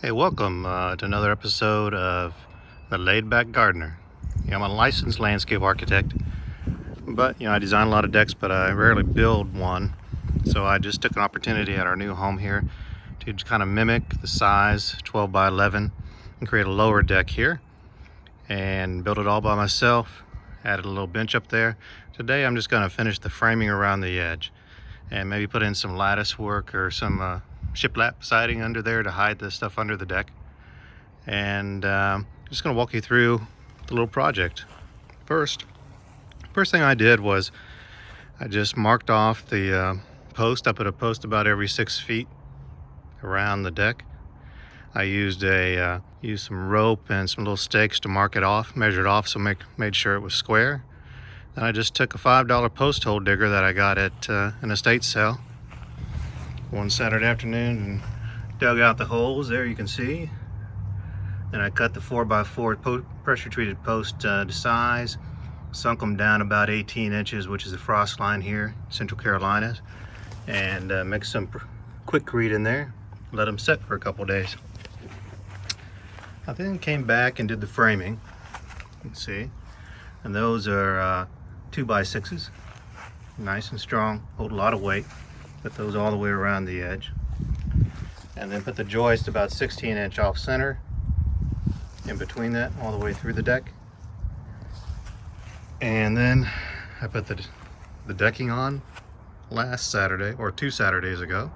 Hey, welcome to another episode of The Laid Back Gardener. I'm a licensed landscape architect, but I design a lot of decks, but I rarely build one. So I just took an opportunity at our new home here to kind of mimic the size 12 by 11 and create a lower deck here and build it all by myself. Added a little bench up there. Today I'm just going to finish the framing around the edge and maybe put in some lattice work or some shiplap siding under there to hide the stuff under the deck. And I'm just going to walk you through the little project. First thing I did was I just marked off the post. I put a post about every 6 feet around the deck. I used some rope and some little stakes to mark it off, measure it off, so made sure it was square. Then I just took a $5 post hole digger that I got at an estate sale one Saturday afternoon and dug out the holes there, you can see. Then I cut the 4x4 pressure treated post to size, sunk them down about 18 inches, which is the frost line here, Central Carolina, and mixed some Quikrete in there, let them set for a couple days. I then came back and did the framing, you can see, and those are 2x6s, nice and strong, hold a lot of weight. Put those all the way around the edge, and then put the joist about 16-inch off center in between that all the way through the deck. And then I put the decking on last Saturday, or 2 Saturdays ago.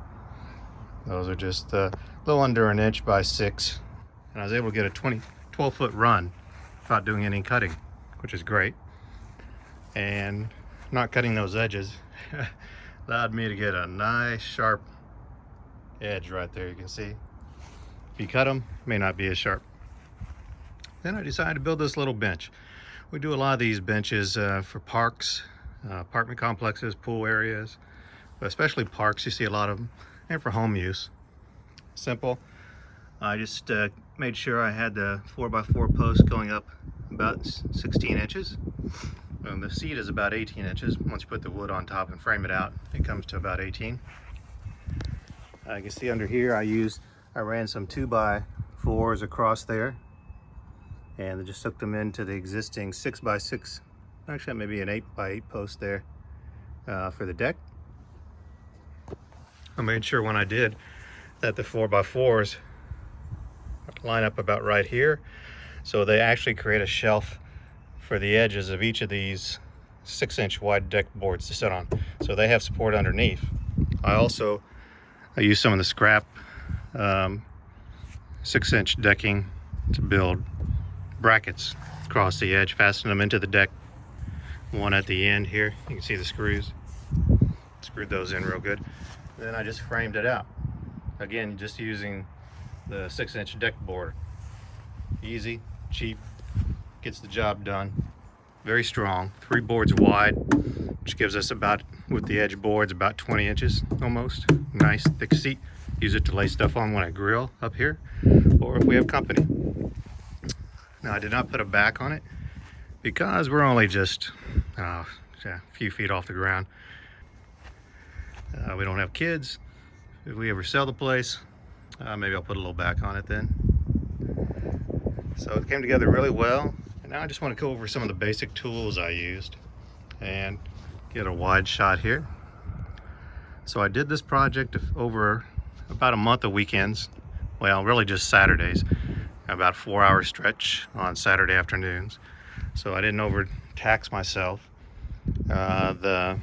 Those are just a little under an inch by 6, and I was able to get a 12-foot run without doing any cutting, which is great. And not cutting those edges allowed me to get a nice sharp edge right there, you can see. If you cut them, it may not be as sharp. Then I decided to build this little bench. We do a lot of these benches for parks, apartment complexes, pool areas, but especially parks, you see a lot of them, and for home use. Simple. I just made sure I had the 4x4 post going up about 16 inches. The seat is about 18 inches. Once you put the wood on top and frame it out, it comes to about 18. You can see under here I ran some 2x4s across there, and I just hooked them into the existing 6x6, actually maybe an 8x8 post there for the deck. I made sure when I did that the 4x4s line up about right here, so they actually create a shelf for the edges of each of these 6-inch wide deck boards to sit on, so they have support underneath. I used some of the scrap 6-inch decking to build brackets across the edge, fasten them into the deck. One at the end here, you can see the screws. Screwed those in real good. Then I just framed it out. Again, just using the 6-inch deck board. Easy, cheap, gets the job done. Very strong, 3 boards wide, which gives us about, with the edge boards, about 20 inches almost. Nice thick seat. Use it to lay stuff on when I grill up here, or if we have company. Now I did not put a back on it because we're only just a few feet off the ground. We don't have kids. If we ever sell the place, maybe I'll put a little back on it then. So it came together really well. And now I just want to go over some of the basic tools I used and get a wide shot here. So I did this project over about a month of weekends. Well, really just Saturdays. About 4-hour stretch on Saturday afternoons. So I didn't overtax myself. The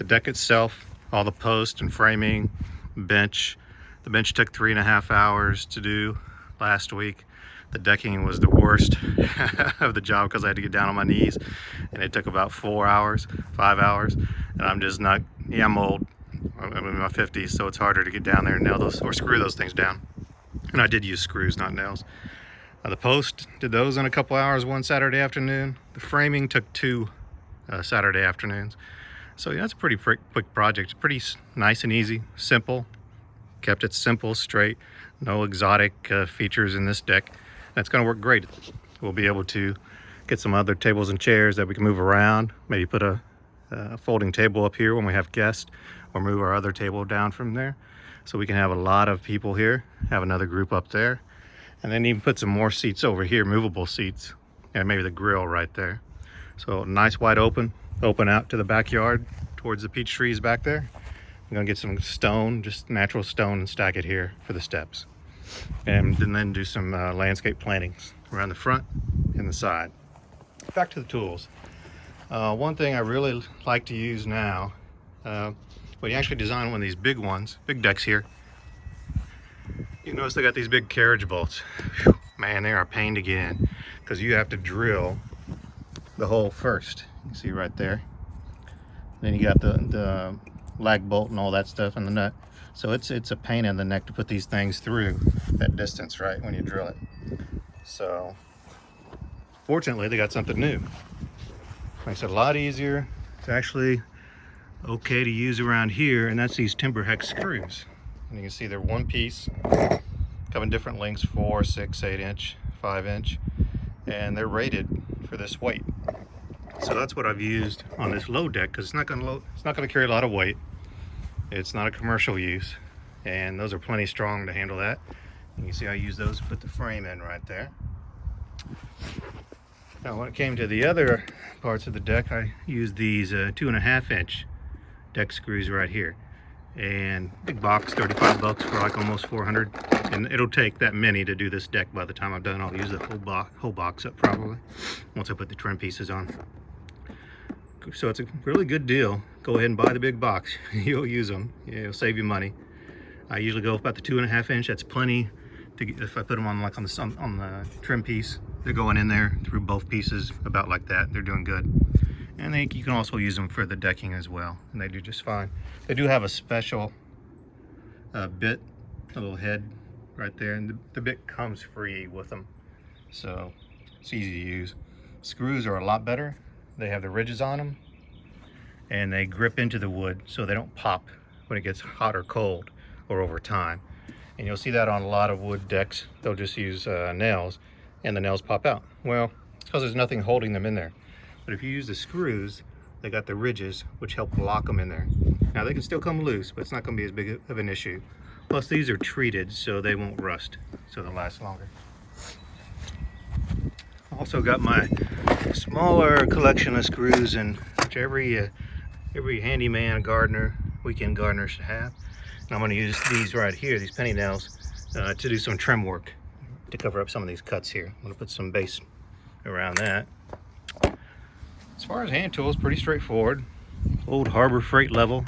deck itself, all the post and framing, bench. The bench took 3.5 hours to do last week. The decking was the worst of the job because I had to get down on my knees, and it took about 4 hours, 5 hours, and I'm just not, I'm old. I'm in my 50s, so it's harder to get down there and nail those or screw those things down. And I did use screws, not nails. The post, did those in a couple hours one Saturday afternoon. The framing took 2 Saturday afternoons. So yeah, it's a pretty quick project. Pretty nice and easy, simple. Kept it simple, straight, no exotic features in this deck. That's going to work great. We'll be able to get some other tables and chairs that we can move around. Maybe put a folding table up here when we have guests, or move our other table down from there. So we can have a lot of people here, have another group up there. And then even put some more seats over here, movable seats, and maybe the grill right there. So nice wide open out to the backyard towards the peach trees back there. I'm gonna get some stone, just natural stone, and stack it here for the steps. And then do some landscape plantings around the front and the side. Back to the tools. One thing I really like to use now, when you actually design one of these big ones, big decks here, you notice they got these big carriage bolts. Whew, man, they are a pain to get in because you have to drill the hole first. You see right there. Then you got the lag bolt and all that stuff and the nut. So it's a pain in the neck to put these things through that distance, right, when you drill it. So fortunately, they got something new. Makes it a lot easier. It's actually okay to use around here, and that's these timber hex screws. And you can see they're one piece, come in different lengths, 4, 6, 8 inch, 5 inch, and they're rated for this weight. So that's what I've used on this low deck, because it's not gonna carry a lot of weight. It's not a commercial use, and those are plenty strong to handle that. You can see I use those to put the frame in right there. Now when it came to the other parts of the deck, I used these 2.5 inch deck screws right here. And big box, 35 bucks for like almost 400. And it'll take that many to do this deck. By the time I'm done, I'll use the whole box up probably, once I put the trim pieces on. So it's a really good deal. Go ahead and buy the big box. You'll use them. It'll save you money. I usually go about the 2.5 inch. That's plenty to get, if I put them on like on the trim piece. They're going in there through both pieces about like that. They're doing good. And you can also use them for the decking as well, and they do just fine. They do have a special bit, a little head right there, and the bit comes free with them, so it's easy to use. Screws are a lot better. They have the ridges on them, and they grip into the wood so they don't pop when it gets hot or cold or over time. And you'll see that on a lot of wood decks. They'll just use nails, and the nails pop out. Well, it's because there's nothing holding them in there. But if you use the screws, they got the ridges, which help lock them in there. Now they can still come loose, but it's not gonna be as big of an issue. Plus these are treated so they won't rust, so they'll last longer. Also got my smaller collection of screws, and which every handyman, gardener, weekend gardener should have. And I'm gonna use these right here, these penny nails, to do some trim work to cover up some of these cuts here. I'm gonna put some base around that. As far as hand tools, pretty straightforward. Old Harbor Freight level.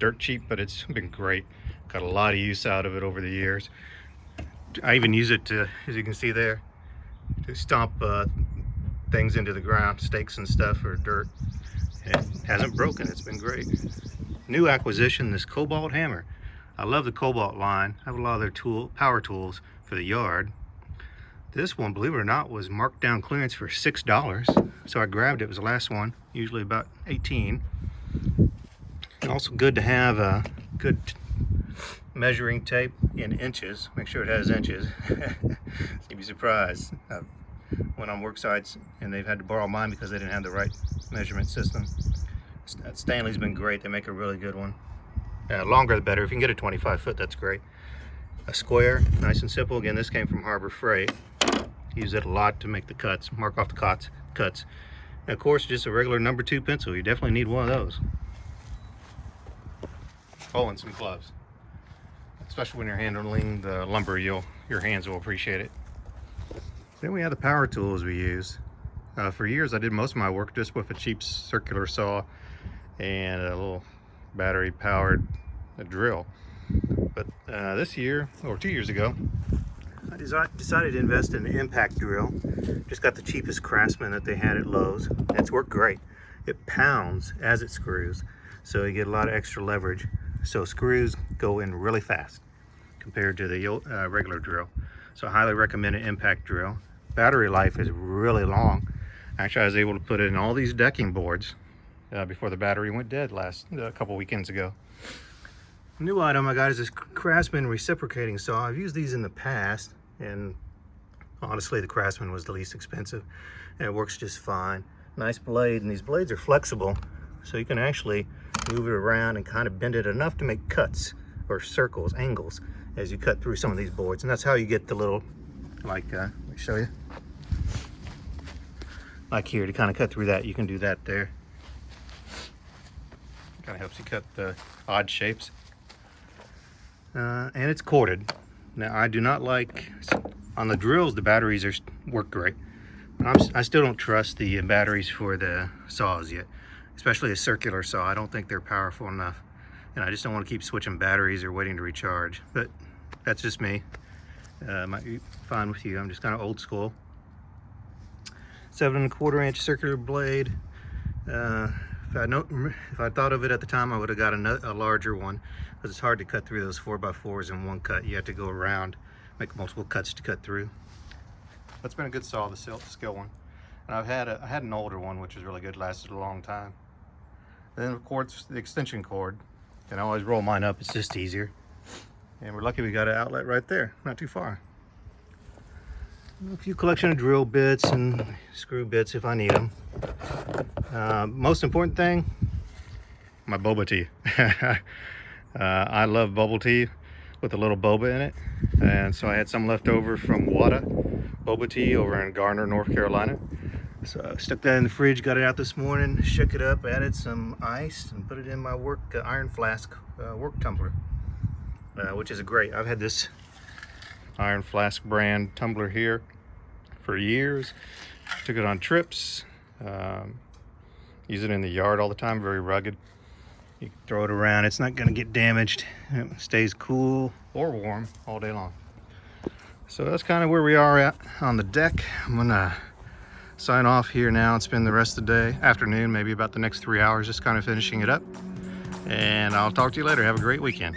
Dirt cheap, but it's been great. Got a lot of use out of it over the years. I even use it to, as you can see there, to stomp things into the ground, stakes and stuff, or dirt. And it hasn't broken, it's been great. New acquisition, this Cobalt hammer. I love the Cobalt line. I have a lot of their power tools for the yard. This one, believe it or not, was marked down clearance for $6. So I grabbed it. It was the last one, usually about 18. And also good to have a good measuring tape in inches. Make sure it has inches. You'd be surprised. I went on work sites and they've had to borrow mine because they didn't have the right measurement system. Stanley's been great. They make a really good one. Longer the better. If you can get a 25 foot, that's great. A square, nice and simple. Again, this came from Harbor Freight. Use it a lot to make the cuts, mark off the cuts. And of course, just a regular number 2 pencil. You definitely need one of those. Oh, and some gloves. Especially when you're handling the lumber, your hands will appreciate it. Then we have the power tools we use. For years, I did most of my work just with a cheap circular saw and a little battery-powered drill. But this year, or 2 years ago, I decided to invest in the impact drill. Just got the cheapest Craftsman that they had at Lowe's. It's worked great. It pounds as it screws, so you get a lot of extra leverage. So screws go in really fast compared to the regular drill. So I highly recommend an impact drill. Battery life is really long. Actually, I was able to put it in all these decking boards before the battery went dead a couple weekends ago. New item I got is this Craftsman reciprocating saw. I've used these in the past, and honestly the Craftsman was the least expensive, and it works just fine. Nice blade, and these blades are flexible, so you can actually move it around and kind of bend it enough to make cuts or circles, angles, as you cut through some of these boards. And that's how you get the little, like, let me show you. Like here, to kind of cut through that, you can do that there. Kind of helps you cut the odd shapes. And it's corded. Now, I do not like, on the drills, the batteries work great. I still don't trust the batteries for the saws yet, especially a circular saw. I don't think they're powerful enough. And I just don't want to keep switching batteries or waiting to recharge. But that's just me. Might be fine with you. I'm just kind of old school. 7 1/4 inch circular blade. If I thought of it at the time, I would have got a larger one, because it's hard to cut through those 4x4s in one cut. You have to go around, make multiple cuts to cut through. That's been a good saw, the scale one. And I had an older one, which was really good, lasted a long time. Then of course the extension cord, and I always roll mine up. It's just easier. And we're lucky we got an outlet right there, not too far. A few collection of drill bits and screw bits if I need them. Most important thing, my boba tea. I love bubble tea with a little boba in it. And so I had some left over from Wada boba tea over in Garner, North Carolina. So I stuck that in the fridge, got it out this morning, shook it up, added some ice, and put it in my work iron flask work tumbler, which is great. I've had this Iron Flask brand tumbler here for years. Took it on trips. Use it in the yard all the time. Very rugged. You can throw it around. It's not going to get damaged. It stays cool or warm all day long. So that's kind of where we are at on the deck. I'm going to sign off here now and spend the rest of the day, afternoon, maybe about the next 3 hours, just kind of finishing it up. And I'll talk to you later. Have a great weekend.